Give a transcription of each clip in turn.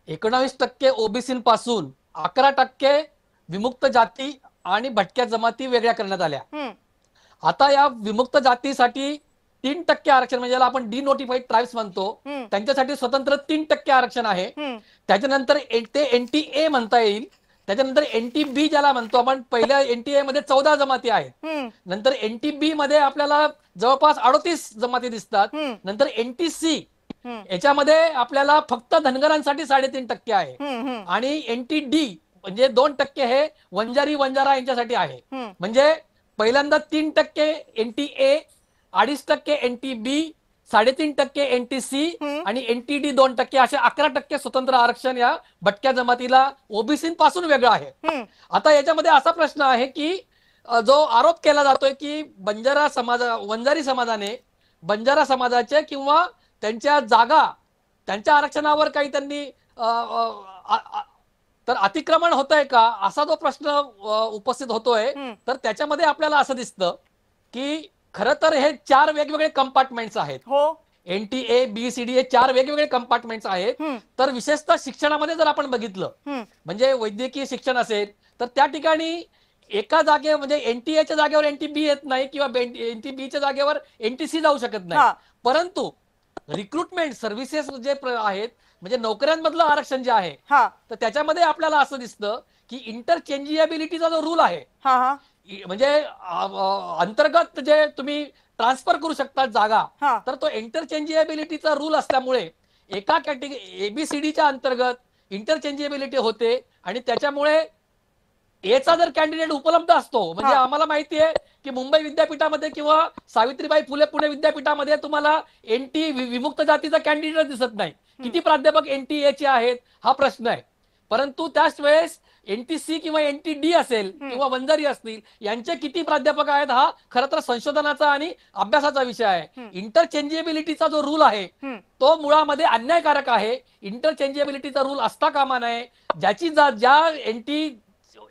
19% ओबीसीपासून 11% विमुक्त जाती आणि भटक्या जमाती वेगळ्या करण्यात आल्या। आता या विमुक्त जातीसाठी 3% आरक्षण म्हणजे आपण डिनोटिफाईड ट्राइब्स म्हणतो, त्यांच्यासाठी स्वतंत्र 3% आरक्षण आहे। त्याच्यानंतर ते एनटीए म्हणता येईल, त्याच्यानंतर एनटीबी ज्याला म्हणतो आपण, पहिल्या एनटीए मध्ये 14 जमाती आहेत, नंतर एनटीबी मध्ये आपल्याला जवळपास 38 जमाती दिसतात, नंतर एनटीसी याच्यामध्ये आपल्याला फक्त धनगरांसाठी 3.5% आहे, आणि एनटीडी म्हणजे 2% हे वंजारी वंजारा यांच्यासाठी आहे। म्हणजे पहिल्यांदा 3% एनटीए, 2.5% एनटीबी, 3.5% एनटीसी आणि एनटीडी 2%, असे 11% स्वतंत्र आरक्षण या भटक्या जमातीला ओबीसी पासून वेगळं आहे। आता याच्यामध्ये असा प्रश्न आहे की जो आरोप केला जातोय की वंजारी समाजाने बंजारा समाजाचे किंवा त्यांच्या जागा, त्यांच्या आरक्षणावर काही त्यांनी तर अतिक्रमण होतंय का, असा जो प्रश्न उपस्थित होतोय, तर त्याच्यामध्ये आपल्याला असं दिसतं की खरं तर हे 4 वेगवेगळे कंपार्टमेंट्स आहेत। एनटीए बीसीडी हे 4 वेगवेगळे कंपार्टमेंट्स आहेत। तर विशेषतः शिक्षणामध्ये जर आपण बघितलं, म्हणजे वैद्यकीय शिक्षण असेल तर त्या ठिकाणी एका जागेवर म्हणजे एनटीएच्या जागेवर एनटीबी येत नाही किंवा एनटीबीच्या जागेवर एनटीसी जाऊ शकत नाही, परंतु रिक्रुटमेंट सर्व्हिसेस जे आहेत, म्हणजे नोकऱ्यांमधलं आरक्षण जे आहे, तर त्याच्यामध्ये आपल्याला असं दिसतं की इंटरचेंजिएबिलिटीचा जो रूल आहे, म्हणजे अंतर्गत जे तुम्ही ट्रान्सफर करू शकता जागा, तर तो इंटरचेंजिएबिलिटीचा रूल असल्यामुळे एका कॅटेगरी एबीसीडीच्या अंतर्गत इंटरचेंजिएबिलिटी होते, आणि त्याच्यामुळे एचा जर कॅन्डिडेट उपलब्ध असतो, म्हणजे आम्हाला माहिती आहे की मुंबई विद्यापीठामध्ये किंवा सावित्रीबाई फुले पुणे विद्यापीठामध्ये तुम्हाला एनटी विमुक्त जातीचा कॅन्डिडेट दिसत नाही, किती प्राध्यापक एनटीए चे आहेत हा प्रश्न आहे। परंतु त्याच वेळेस एनटीसी किंवा एनटीडी असेल किंवा वंजारी असतील, यांचे किती प्राध्यापक आहेत हा खरं तर संशोधनाचा आणि अभ्यासाचा विषय आहे। इंटरचेंजिएबिलिटीचा जो रूल आहे तो मुळामध्ये अन्यायकारक आहे। इंटरचेंजिएबिलिटीचा रूल असता कामा नये। ज्या एनटी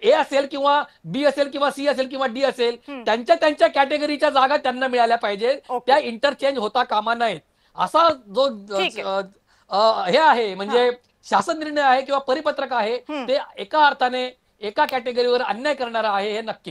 ए असेल किंवा बी असेल किंवा सी असेल किंवा डी असेल, त्यांच्या कॅटेगरीच्या जागा त्यांना मिळाल्या पाहिजे, त्या इंटरचेंज होता कामा नयेत, असा जो हे आहे म्हणजे शासन निर्णय आहे किंवा परिपत्रक आहे, ते एका अर्थाने एका कॅटेगरीवर अन्याय करणारा आहे, हे नक्की।